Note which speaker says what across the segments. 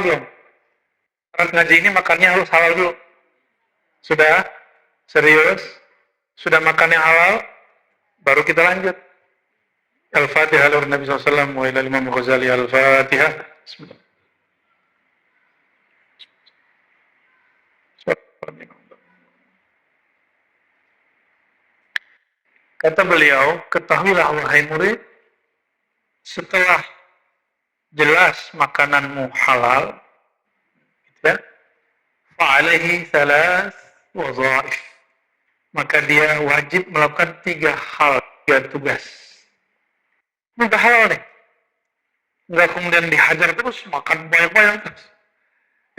Speaker 1: belum? Syarat ngaji ini makannya harus halal dulu. Sudah? Serius? Sudah makan yang halal? Baru kita lanjut. Al-Fatihah ala Nabi SAW wa ila Imam Ghazali Al-Fatihah. Bismillah. Kata beliau, ketahuilah wahai murid, setelah jelas makananmu halal, ya, fa'alaihi thalas wazaif, maka dia wajib melakukan 3 hal, 3 tugas. Ini udah halal nih, nggak kemudian dihajar terus, makan banyak-banyak terus.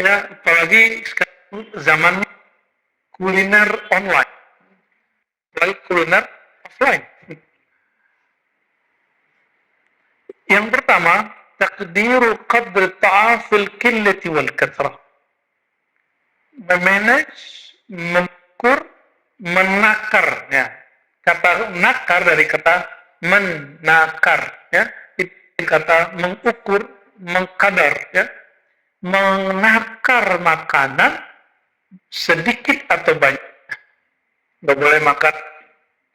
Speaker 1: Ya, apalagi sekarang zamannya kuliner online, lalu kuliner offline. Yang pertama, takdiru qadr ta'afil qillati wal kathrah. Memanage, mengukur, menakar, ya. Kata nakar dari kata menakar, ya. Itu kata mengukur, mengkadar, ya. Menakar makanan sedikit atau banyak. Nggak boleh makan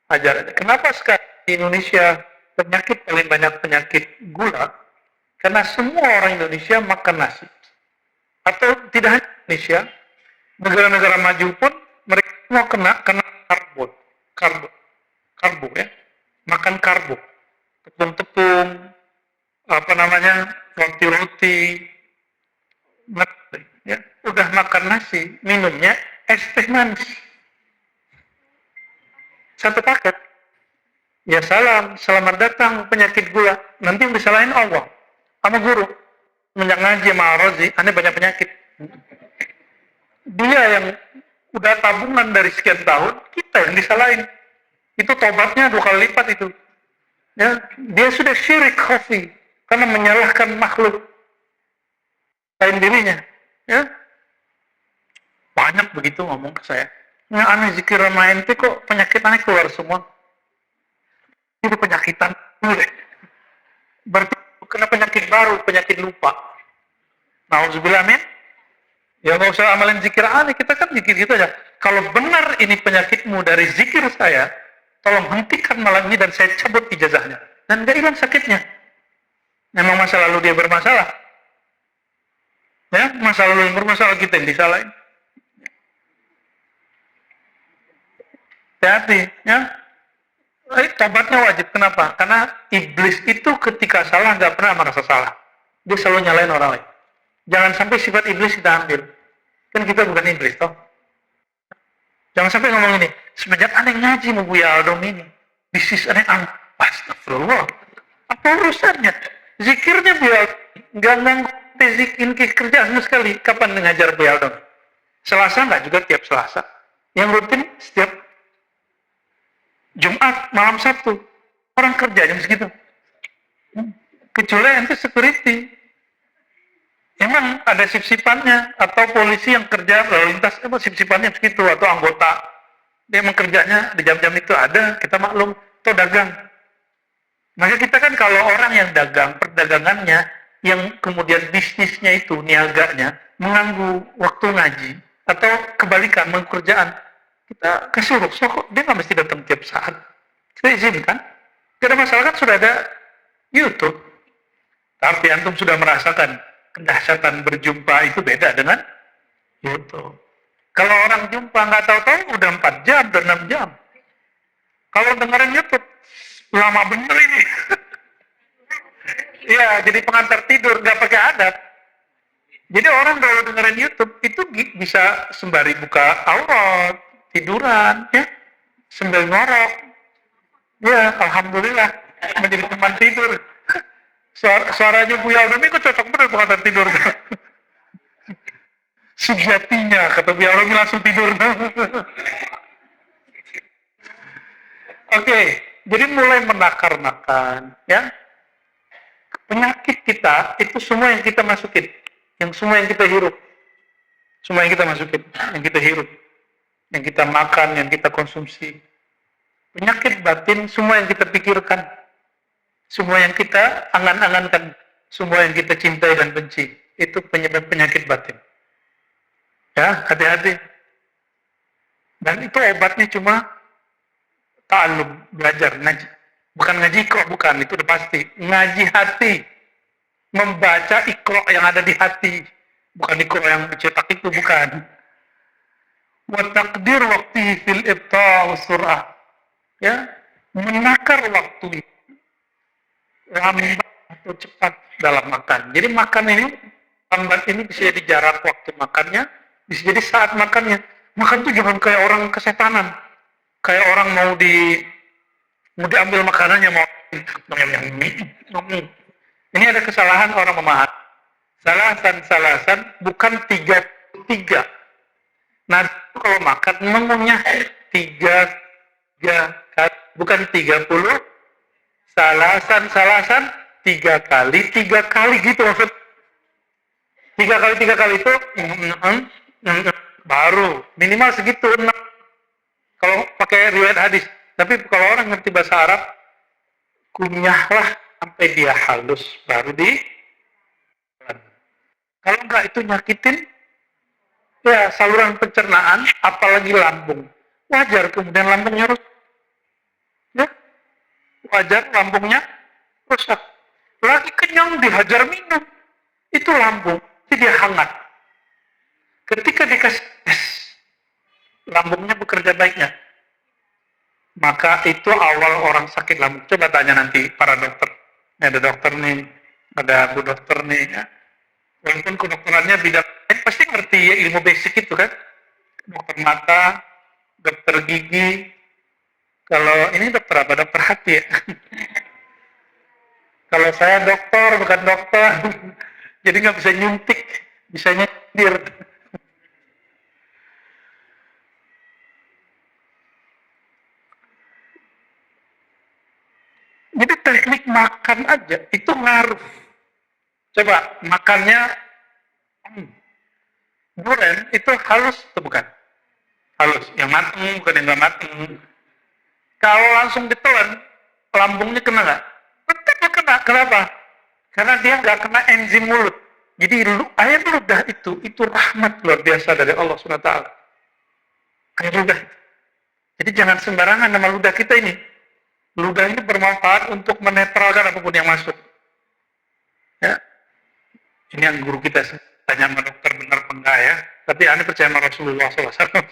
Speaker 1: ajaran. Kenapa sekarang di Indonesia penyakit paling banyak penyakit gula? Karena semua orang Indonesia makan nasi. Atau tidak hanya Indonesia, negara-negara maju pun mereka semua kena karbo, ya, makan karbo, tepung-tepung, roti-roti, ya, udah makan nasi, minumnya es teh manis. Satu paket. Ya selamat datang penyakit gula. Nanti yang disalahin Allah sama guru. Menjak ngaji sama Rozi, aneh banyak penyakit. Dia yang udah tabungan dari sekian tahun, kita yang disalahin. Itu tobatnya 2 kali lipat itu. Ya, dia sudah syirik khafi karena menyalahkan makhluk lain dirinya. Ya, banyak begitu ngomong ke saya. Yang aneh zikir sama ente kok penyakit aneh keluar semua. Itu penyakitan. Berarti kena penyakit baru, penyakit lupa. Nauzubillah min. Ya nggak usah amalin zikir aneh, kita kan zikir gitu aja. Kalau benar ini penyakitmu dari zikir saya, tolong hentikan malam ini dan saya cabut ijazahnya. Dan nggak hilang sakitnya. Memang masa lalu dia bermasalah. Ya, masa lalu yang bermasalah kita yang disalahin. Hati-hati, ya. Tobatnya wajib. Kenapa? Karena iblis itu ketika salah nggak pernah merasa salah. Dia selalu nyalain orang lain. Jangan sampai sifat iblis kita ambil. Kan kita bukan iblis, toh. Jangan sampai ngomong ini. Semenjak aneh ngaji mau Buya Aldom ini, bisnis aneh astagfirullah. Apa urusannya? Zikirnya Buya Aldom nggak nganggu zikin kerjaan sekali. Kapan ngajar Buya Aldom? Selasa nggak juga tiap Selasa. Yang rutin setiap Jumat, malam Sabtu. Orang kerja jam segitu. Kecuali ente security. Emang ada sip-sipannya. Atau polisi yang kerja lalu lintas, emang sip-sipannya segitu. Atau anggota. Dia emang kerjanya di jam-jam itu ada. Kita maklum. Atau dagang. Maka kita kan kalau orang yang dagang, perdagangannya, yang kemudian bisnisnya itu, niaganya, mengganggu waktu ngaji. Atau kebalikan, mengkerjaan. Kita kesuruh, so dia nggak mesti datang tiap saat. Kita izinkan. Tidak ada masalah kan sudah ada YouTube. Tapi antum sudah merasakan kedahsyatan berjumpa itu beda dengan YouTube. Kalau orang jumpa nggak tahu-tahu udah 4 jam, udah 6 jam. Kalau dengerin YouTube, lama bener ini. Iya, jadi pengantar tidur, nggak pakai adat. Jadi orang kalau dengerin YouTube itu bisa sembari buka aurat, tiduran, ya, sambil ngorok, ya, alhamdulillah, menjadi teman tidur. Suaranya Buya Aldom itu cocok bener bukan tidur. Sejatinya, kata Buya Aldom langsung tidur. Oke, jadi mulai menakar-nakar, ya. Penyakit kita itu semua yang kita masukin, semua yang kita hirup, semua yang kita masukin, yang kita hirup. Yang kita makan, yang kita konsumsi. Penyakit batin, semua yang kita pikirkan. Semua yang kita angan-angankan. Semua yang kita cintai dan benci. itu penyakit batin. Ya, hati-hati. Dan itu obatnya cuma ta'allum, belajar, ngaji. Bukan ngaji kok, bukan, itu udah pasti. Ngaji hati. Membaca Iqra yang ada di hati. Bukan Iqra yang dicetak itu, bukan. Wa taqdir waqtihi fil ibta' wa sur'ah. Ya, menakar waktu lambat atau cepat dalam makan. Jadi makan ini, lambat ini bisa jadi jarak waktu makannya, bisa jadi saat makannya. Makan tuh jangan kayak orang kesetanan. Kayak orang mau diambil makanannya, mau ini ada kesalahan orang memahami. Salasan bukan 33. Nah, kalau makan mengunyah 3 kali, bukan 30. Salasan 3 kali gitu maksud. 3 kali itu baru minimal segitu. Kalau pakai riwayat hadis. Tapi kalau orang ngerti bahasa Arab, kunyahlah sampai dia halus baru di. Kalau enggak itu nyakitin ya saluran pencernaan, apalagi lambung. Wajar kemudian lambungnya rusak. Ya, wajar lambungnya rusak. Lagi kenyang dihajar minum, itu lambung, jadi dia hangat. Ketika dikasih es, lambungnya bekerja baiknya. Maka itu awal orang sakit lambung. Coba tanya nanti para dokter. Ini ada dokter nih, ada bu dokter nih. Ya. Walaupun kedokterannya bidang lain, pasti ngerti ya, ilmu basic itu kan. Dokter mata, dokter gigi. Kalau ini dokter apa? Dokter hati ya. Kalau saya dokter, bukan dokter. Jadi nggak bisa nyuntik, bisa nyindir. Jadi teknik makan aja itu ngaruh. Coba makannya durian itu halus atau bukan? Halus. Yang mateng bukan yang nggak mateng. Kalau langsung ditelan, lambungnya kena nggak? Tetap kena. Kenapa? Karena dia nggak kena enzim mulut. Jadi air ludah itu rahmat luar biasa dari Allah SWT. Air ludah. Jadi jangan sembarangan nama ludah kita ini. Ludah ini bermanfaat untuk menetralkan apapun yang masuk. Ya, ini yang guru kita tanya sama dokter benar apa enggak ya. Tapi Anda percaya sama Rasulullah SAW.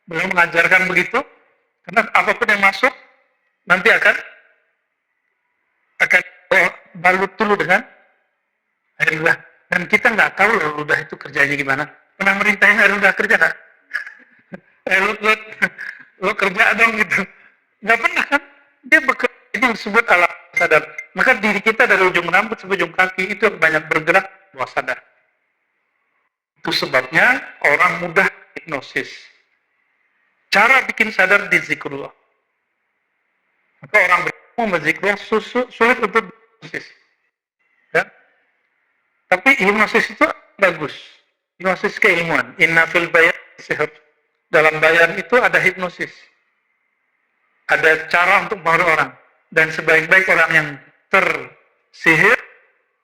Speaker 1: Beliau mengajarkan begitu, karena apapun yang masuk nanti akan balut dulu dengan air ludah. Dan kita nggak tahu loh ludah itu kerjanya gimana. Pernah merintahin air ludah kerja nggak? Lo kerja dong gitu. Nggak pernah kan? Dia bekerja, ini disebut alam sadar. Maka diri kita dari ujung rambut sampai ujung kaki itu banyak bergerak bawah sadar. Itu sebabnya orang mudah hipnosis. Cara bikin sadar di zikrullah. Maka orang berilmu menzikrullah sulit untuk hipnosis. Ya? Tapi hipnosis itu bagus. Hipnosis keilmuan. Inna fil bayan sihr. Dalam bayan itu ada hipnosis. Ada cara untuk menghibur orang. Dan sebaik-baik orang yang tersihir,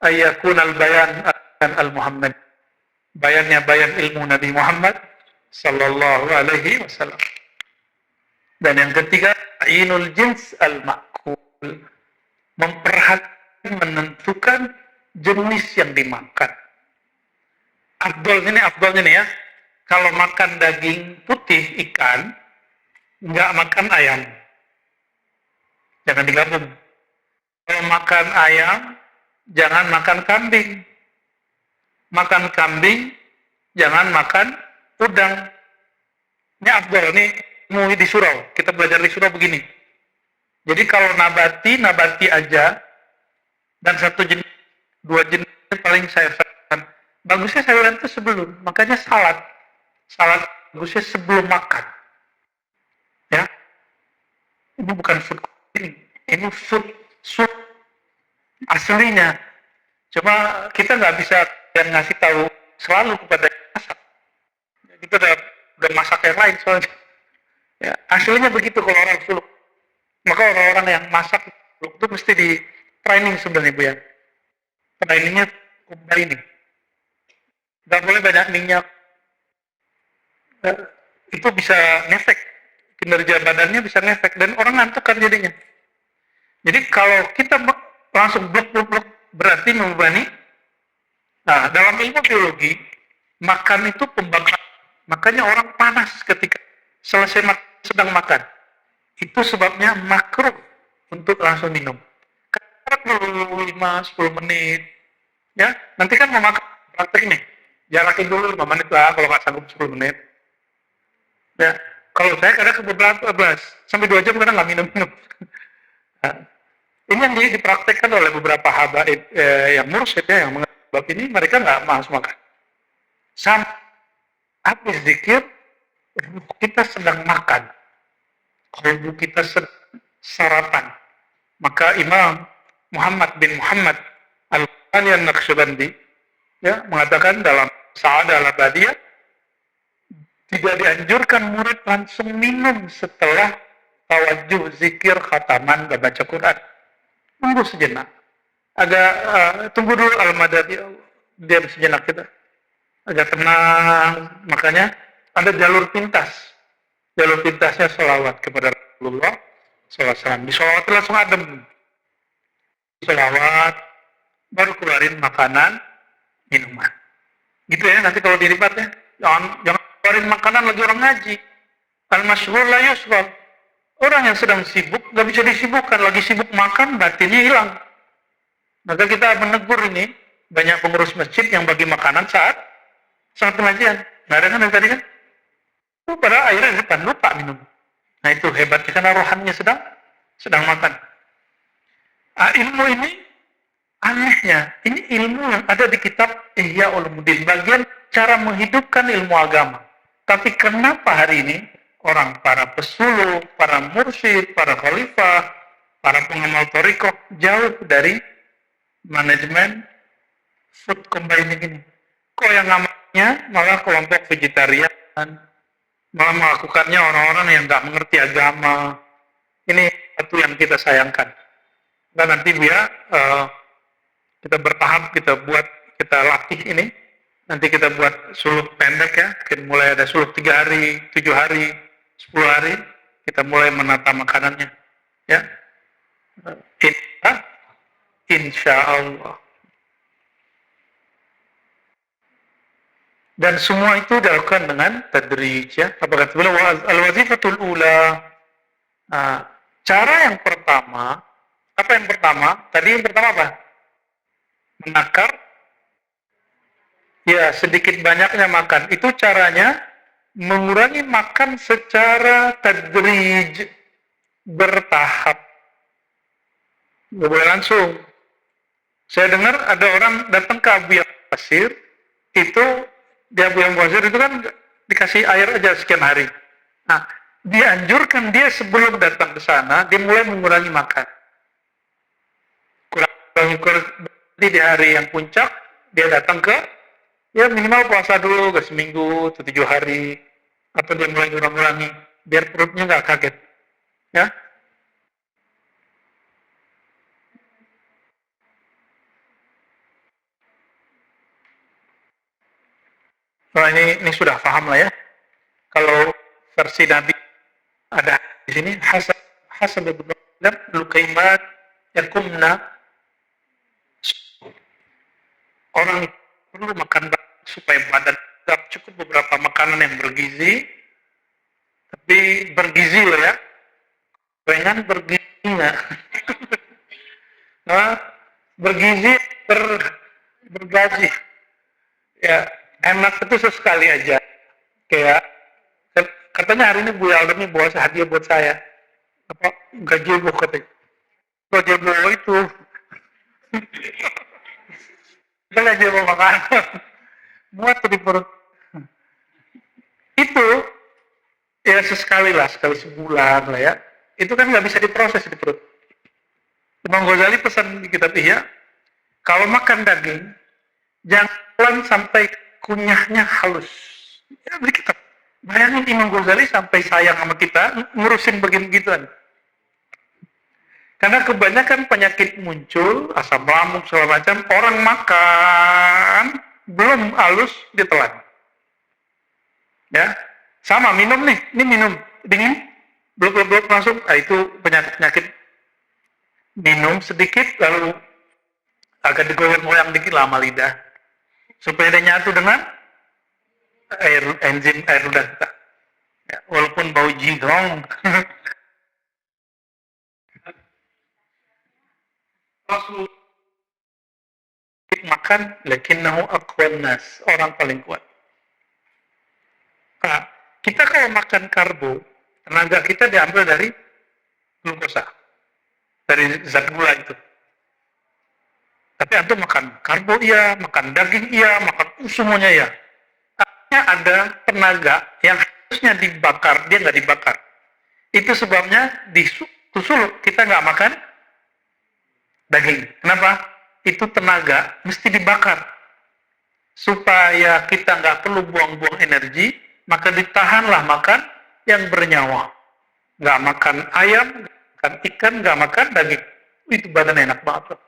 Speaker 1: ayakun al-bayan al-Muhammad. Bayannya bayan ilmu Nabi Muhammad sallallahu alaihi wasallam. Dan yang ketiga, ainul jins al-ma'kul. Memperhatikan, menentukan jenis yang dimakan. Afdolnya nih ya. Kalau makan daging putih ikan, nggak makan ayam. Jangan digabung. Kalau makan ayam, jangan makan kambing. Makan kambing, jangan makan udang. Ini afdal, ini mau di surau. Kita belajar di surau begini. Jadi kalau nabati aja, dan satu jenis, 2 jenis paling sayuran. Bagusnya sayuran itu sebelum, makanya salad. Salad bagusnya sebelum makan. Ya, ini bukan food. Ini food aslinya. Cuma kita nggak bisa yang ngasih tahu selalu kepada yang masak. Kita udah masak yang lain soalnya. Ya, aslinya begitu kalau orang suluk. Maka orang-orang yang masak suluk itu mesti di training sebenarnya Bu ya. Trainingnya ini. nggak boleh banyak minyak. Eh, itu bisa ngefek, kinerja badannya bisa ngefek, dan orang ngantuk kan jadinya. Jadi kalau kita langsung blok, berarti membebani. Nah, dalam ilmu biologi, makan itu pembakaran. Makanya orang panas ketika selesai sedang makan. Itu sebabnya makruh untuk langsung minum. Karena dulu 5-10 menit. Ya, nanti kan mau makan praktek nih. Jarakin dulu 5 menit lah kalau nggak sanggup 10 menit. Ya, kalau saya kadang beberapa 12 sampai 2 jam kadang nggak minum-minum. Nah, ini yang dipraktekkan oleh beberapa habaib yang mursyid ya, yang mengenal ini, mereka nggak harus makan. Sampai habis zikir, kita sedang makan, kalbu kita sedang sarapan. Maka Imam Muhammad bin Muhammad Al-Qani An-Naqsyabandi ya, mengatakan dalam Sa'adah Al-Abadiyah, tidak dianjurkan murid langsung minum setelah tawajuh zikir khataman dan baca Quran. Tunggu sejenak. Agak tunggu dulu Al-Madadi, diam sejenak kita. Agak tenang. Makanya ada jalur pintas. Jalur pintasnya sholawat kepada Rasulullah SAW. Di sholawat langsung adem. Sholawat, baru keluarin makanan, minuman. Gitu ya, nanti kalau dilipat ya. Jangan keluarin makanan lagi orang ngaji. Al-masyghul la yusghal. Orang yang sedang sibuk, nggak bisa disibukkan. Lagi sibuk makan, batinnya hilang. Maka kita menegur ini, banyak pengurus masjid yang bagi makanan saat pengajian. Nggak ada kan yang tadi kan? Itu pada akhirnya depan, lupa minum. Nah itu hebatnya, karena rohannya sedang makan. Ilmu ini, anehnya, ini ilmu yang ada di kitab Ihya Ulumuddin. Bagian cara menghidupkan ilmu agama. Tapi kenapa hari ini, para pesuluk, para mursyid, para khalifah, para pengamal thariqah jauh dari manajemen food combining ini. Kok yang namanya malah kelompok vegetarian, malah melakukannya orang-orang yang nggak mengerti agama. Ini satu yang kita sayangkan. Dan nanti kita bertahap, kita latih ini. Nanti kita buat suluk pendek ya, mungkin mulai ada suluk 3 hari, 7 hari, 10 hari, kita mulai menata makanannya. Ya, insya Allah. Dan semua itu dilakukan dengan tadrij ya. Apa kata beliau? Al-wazifatul ula. Nah, cara yang pertama, apa yang pertama? Tadi yang pertama apa? Menakar. Ya, sedikit banyaknya makan. Itu caranya mengurangi makan secara tadrij, bertahap. Nggak boleh langsung. Saya dengar ada orang datang ke Abu Basir, itu di Abu Basir itu kan dikasih air aja sekian hari. Nah, dianjurkan dia sebelum datang ke sana, dia mulai mengurangi makan. Kurang di hari yang puncak, dia datang ke, ya minimal puasa dulu, ke seminggu, atau 7 hari, atau dia mulai ngurangi, biar perutnya nggak kaget. Ya. Nah, ini sudah paham lah ya. Kalau versi Nabi ada di sini, Hasan bin Lukaimat yakumna, orang perlu makan supaya badan cukup beberapa makanan yang bergizi, tapi bergizi loh ya, jangan bergizi nggak, nah, bergizi bergaji, ya enak itu sesekali aja, kayak katanya hari ini Bu Aldami bawa hadiah buat saya, apa gajebo katanya, gajebo itu. Kita lagi mau makan, muat di perut. Itu ya sekali sebulan lah ya. Itu kan nggak bisa diproses di perut. Imam Ghazali pesan di kitab Ihya, kalau makan daging jangan sampai kunyahnya halus. Ya beli kitab. Bayangin Imam Ghazali sampai sayang sama kita ngurusin begini-gituan. Karena kebanyakan penyakit muncul, asam lambung segala macam, orang makan belum halus ditelan. Ya, sama minum nih, ini minum dingin, belum langsung, itu penyakit. Minum sedikit lalu agak digoyang-goyang dikit lama lidah supaya dia nyatu dengan enzim air ludah kita. Ya, walaupun bau jigong. Rasul makan lakinnahu aqwan nas, orang paling kuat. Nah, kita kalau makan karbo, tenaga kita diambil dari glukosa, dari zat gula itu. Tapi antum makan karbo iya, makan daging iya, makan semuanya iya. Artinya ada tenaga yang harusnya dibakar, dia nggak dibakar. Itu sebabnya di suluk kita nggak makan daging. Kenapa? Itu tenaga mesti dibakar. Supaya kita nggak perlu buang-buang energi, maka ditahanlah makan yang bernyawa. Nggak makan ayam, nggak makan ikan, nggak makan daging. Itu badan enak banget.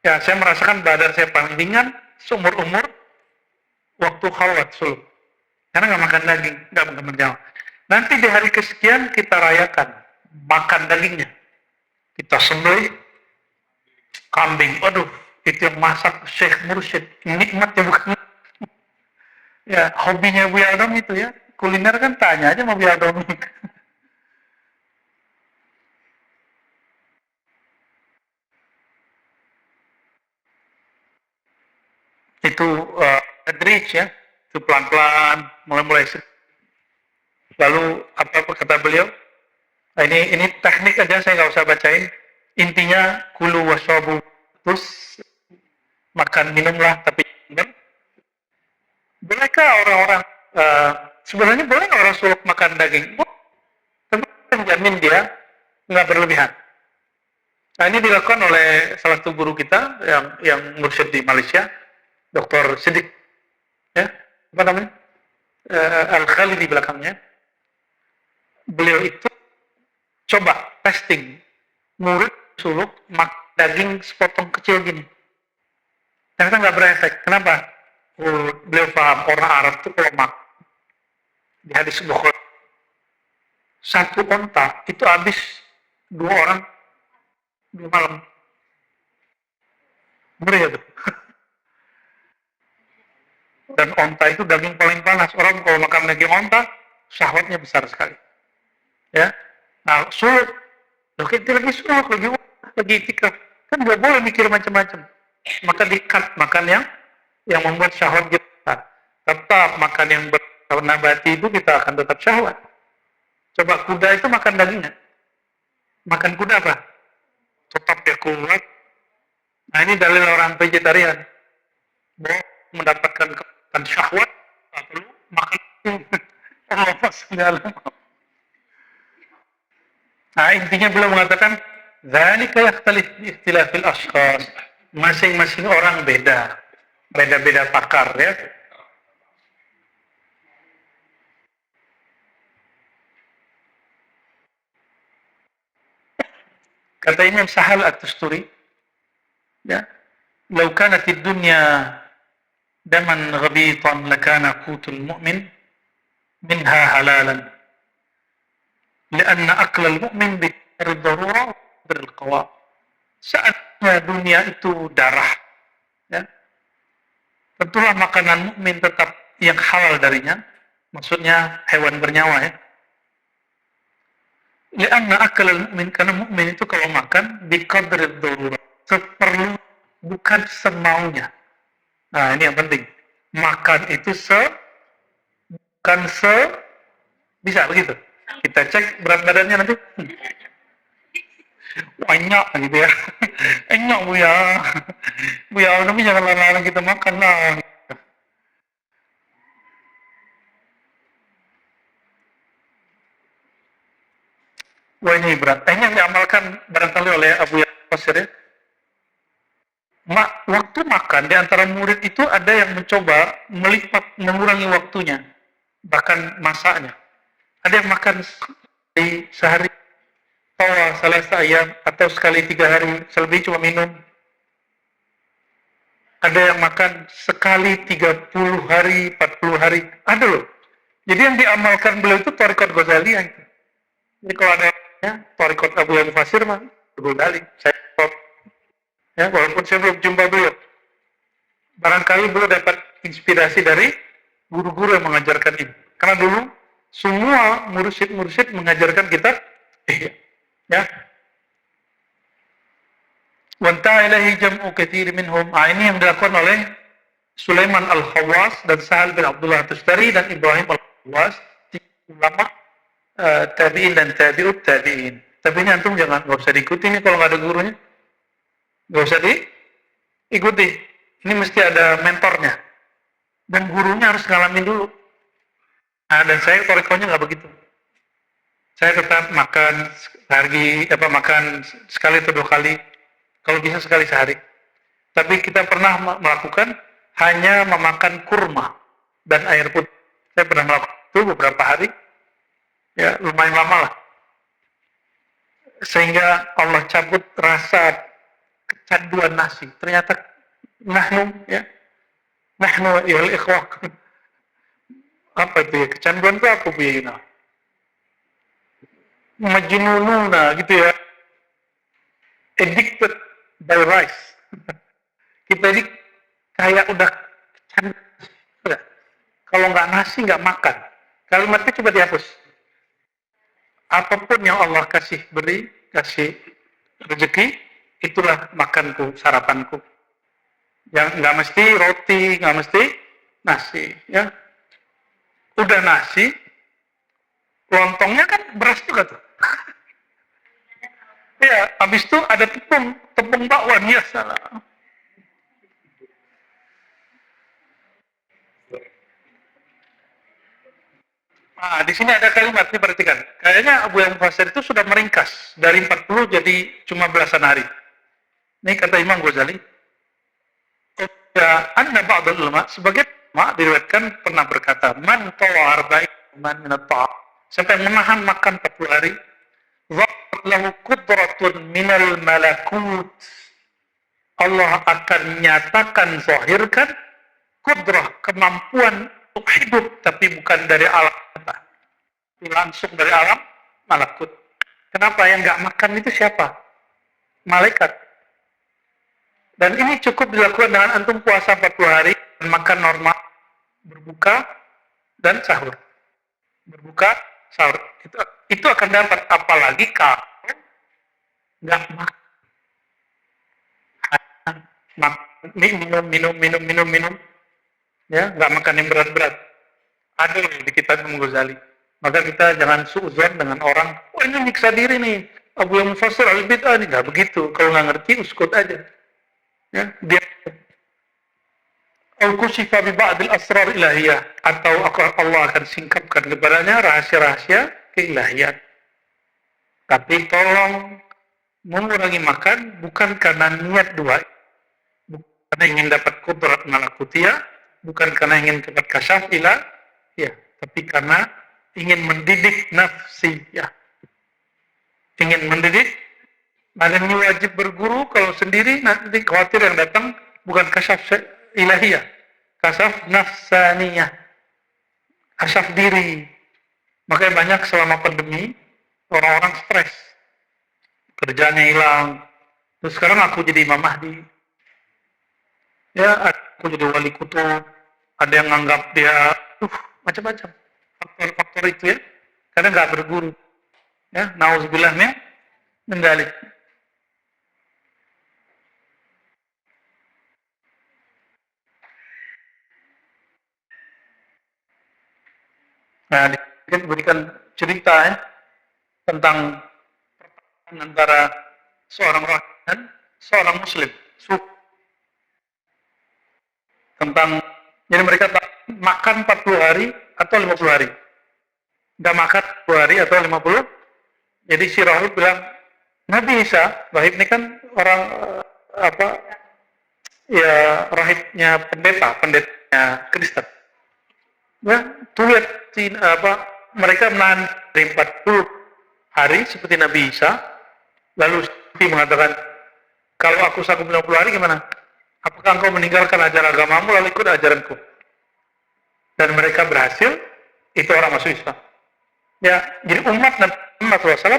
Speaker 1: Ya, saya merasakan badan saya paling ringan seumur-umur waktu khalwat suluk. Karena nggak makan daging, nggak makan bernyawa. Nanti di hari kesekian kita rayakan makan dagingnya. Kita sembelih kambing. Aduh, itu yang masak Syekh Mursyid. Nikmat ya bukan? Ya, hobinya Bu Adam itu ya. Kuliner kan tanya aja sama Bu Adam. Itu tadrij ya. Itu pelan-pelan, mulai-mulai. Lalu apa kata beliau? Nah, ini teknik aja, saya nggak usah bacain. Intinya kulu waswabu, terus makan minumlah tapi benar. Bolehkah orang-orang sebenarnya boleh orang suluk makan daging? Tapi menjamin dia nggak berlebihan. Nah, ini dilakukan oleh salah satu guru kita yang mursyid di Malaysia, Dr. Siddiq, ya, apa namanya? Al-Khalidi di belakangnya. Beliau itu coba testing murid suluk makan daging sepotong kecil gini. Ternyata nggak berefek. Kenapa? Beliau paham orang Arab itu kalau makan di hadis Bukhari satu onta itu habis 2 orang 2 malam. Ngeri ya tuh. Dan onta itu daging paling panas. Orang kalau makan daging onta syahwatnya besar sekali. Ya. Nah, suluk. Loh, kita lagi suluk, lagi itikaf. Kan nggak boleh mikir macam-macam. Maka di-cut makan yang membuat syahwat kita. Tetap makan yang bernabati itu kita akan tetap syahwat. Coba kuda itu makan dagingnya. Makan kuda apa? Tetap dia kuat. Nah, ini dalil orang vegetarian. Mau mendapatkan kekuatan syahwat, tak perlu makan. Allah segala. Nah, intinya beliau mengatakan, dzalika yakhtalif bi ikhtilafil ashkhas. Masing-masing orang beda. Beda-beda pakar ya. Kata Imam Sahal At-Tusturi, ya, "Lau kanat ad-dunya daman ghabitan lakana qutul mu'min minha halalan. Lianna aklal mu'min biqadri darurah bil qawa." Saatnya dunia itu darah, ya, tentulah makanan mukmin tetap yang halal darinya, maksudnya hewan bernyawa ya. Lianna aklal mu'min, karena mukmin itu kalau makan biqadri darurah, seperlu bukan semaunya. Nah, ini yang penting. Makan itu bukan bisa begitu. Kita cek berat badannya nanti. Banyak gitu ya. Enak Bu ya. Bu ya, tapi jangan larang kita makan lah. Wah, ini berat. Ini yang diamalkan barangkali oleh Abu Yasir ya. Waktu makan di antara murid itu ada yang mencoba melipat, mengurangi waktunya, bahkan masaknya. Ada yang makan sehari salah ayam, atau sekali 3 hari, selebih cuma minum. Ada yang makan sekali 30 hari, 40 hari. Ada loh. Jadi yang diamalkan beliau itu Thariqat Ghazaliyah itu. Jadi kalau ada ya, Thariqat Abu Al-Fasir mah Ghazali. Saya ya, walaupun saya belum jumpa beliau. Barangkali beliau dapat inspirasi dari guru-guru yang mengajarkan ini. Karena dulu semua mursyid-mursyid mengajarkan kita ya. Wanta ilahi jam'u katsir minhum. Ini yang dilakukan oleh Sulaiman Al-Khawas dan Sahal bin Abdullah Tustari dan Ibrahim Al-Khawas, ulama tabi'in dan tabi'ut tabi'in. Tapi ini antum nggak usah diikuti nih kalau nggak ada gurunya. Nggak usah diikuti. Ini mesti ada mentornya. Dan gurunya harus ngalamin dulu. Nah, dan saya torikonya nggak begitu. Saya tetap makan makan sekali atau 2 kali. Kalau bisa sekali sehari. Tapi kita pernah melakukan hanya memakan kurma dan air putih. Saya pernah melakukan itu beberapa hari. Ya, lumayan lama lah. Sehingga Allah cabut rasa kecanduan nasi. Ternyata nahnu ya ikhwah. Apa itu ya? Kecanduan itu apa Bu Yina? Majnununa gitu ya. Addicted by rice. Kita ini kayak udah kecanduan. Kalau nggak nasi nggak makan. Kalimatnya coba dihapus. Apapun yang Allah kasih rezeki, itulah makanku, sarapanku. Yang nggak mesti roti, nggak mesti nasi, ya. Udah nasi, lontongnya kan beras juga tuh. Ya, habis itu ada tepung bakwan, ya salah. Nah, di sini ada kalimat, ini perhatikan. Kayaknya Abu Al-Fasir itu sudah meringkas dari 40 jadi cuma belasan hari. Ini kata Imam Ghazali. Ya, anna ba'dul ulama, sebagai ulama diriwayatkan pernah berkata, man tawa arba'in man min at-ta'am. Siapa yang menahan makan 40 hari, dhaqat lahu qudratun minal malakut. Allah akan nyatakan, zahirkan kudrah, kemampuan untuk hidup, tapi bukan dari alam nyata, langsung dari alam malakut. Kenapa? Yang nggak makan itu siapa? Malaikat. Dan ini cukup dilakukan dengan antum puasa 40 hari, dan makan normal, berbuka, dan sahur. Berbuka, sahur. Itu akan dapat, apalagi kalau nggak makan. Minum. Ya, nggak makan yang berat-berat. Ada di kitab Imam Ghazali. Maka kita jangan suuzon dengan orang, oh ini nyiksa diri nih, Abu Al-Fasir al-Bid'ah nih. Nggak begitu. Kalau nggak ngerti, uskut aja. Ya, dia al-kushifa bi ba'dil asrar ilahiyah, atau Allah akan singkapkan kepadanya rahasia-rahasia keilahiyat. Tapi tolong mengurangi makan bukan karena niat dua, bukan karena ingin dapat kudrat malakutiyah, bukan karena ingin dapat kasyaf ilah, ya, tapi karena ingin mendidik nafsi, ya. Ingin mendidik, dan ini wajib berguru. Kalau sendiri nanti khawatir yang datang bukan kasyaf ilahiyah, kasyaf nafsaniyah, kasyaf diri. Makanya banyak selama pandemi orang-orang stres, kerjanya hilang. Terus sekarang aku jadi Imam Mahdi, ya, aku jadi wali kutub. Ada yang nganggap dia macam-macam faktor-faktor itu, ya, karena nggak berguru, ya. Nauzubillah min dzalik. Nah, diberikan cerita, ya, tentang antara seorang rakyat dan seorang muslim, tentang, jadi mereka makan 40 hari atau 50 hari, nggak makan 40 hari atau 50. Jadi si rahib bilang, Nabi Isa, rahib ini kan orang ya, rahibnya pendetanya Kristen. Ya, tuh lihat mereka menahan dari 40 hari seperti Nabi Isa. Lalu Nabi mengatakan, kalau aku sanggup 50 hari gimana? Apakah engkau meninggalkan ajaran agamamu lalu ikut ajaranku? Dan mereka berhasil, itu orang masuk Islam. Ya, jadi umat Nabi Muhammad SAW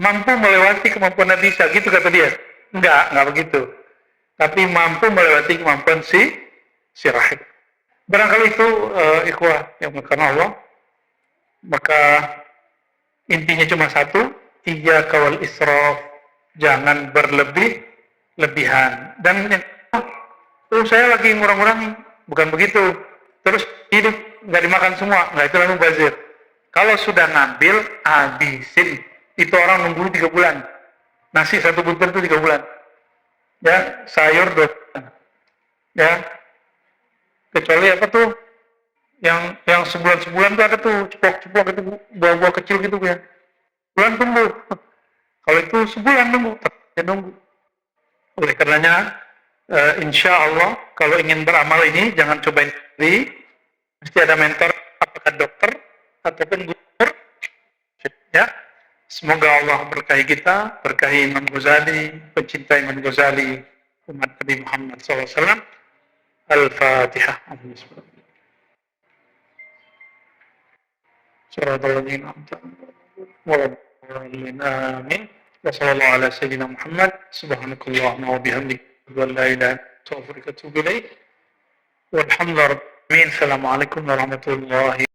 Speaker 1: mampu melewati kemampuan Nabi Isa, gitu kata dia. Enggak begitu. Tapi mampu melewati kemampuan si Rahib. Barangkali itu ikhwah yang karena Allah, maka intinya cuma satu, iya kawal israf, jangan berlebihan. Dan saya lagi ngurang-ngurangi, bukan begitu. Terus hidup nggak dimakan semua, nggak, itu namanya mubazir. Kalau sudah ngambil, habisin. Itu orang nunggu 3 bulan. Nasi 1 butir itu 3 bulan. Ya, sayur 2 bulan. Ya, kecuali apa tuh? Yang sebulan tuh ada tuh ceplok itu buah-buah kecil gitu ya. Bulan tunggu. Kalau itu sebulan nunggu. Oleh karenanya, insya Allah kalau ingin beramal ini jangan cobain sendiri. Mesti ada mentor, apakah dokter ataupun guru. Ya, semoga Allah berkahi kita, berkahi Imam Ghazali, pencinta Imam Ghazali, umat Nabi Muhammad SAW. Al-Fatihah. Assalamualaikum warahmatullahi wabarakatuh. Wassallallahu ala sayyidina Muhammad. Subhanakallahumma wa bihamdik. Wa la ilaha illa anta astaghfiruka wa atubu ilaik. Walhamdulillah. Assalamualaikum warahmatullahi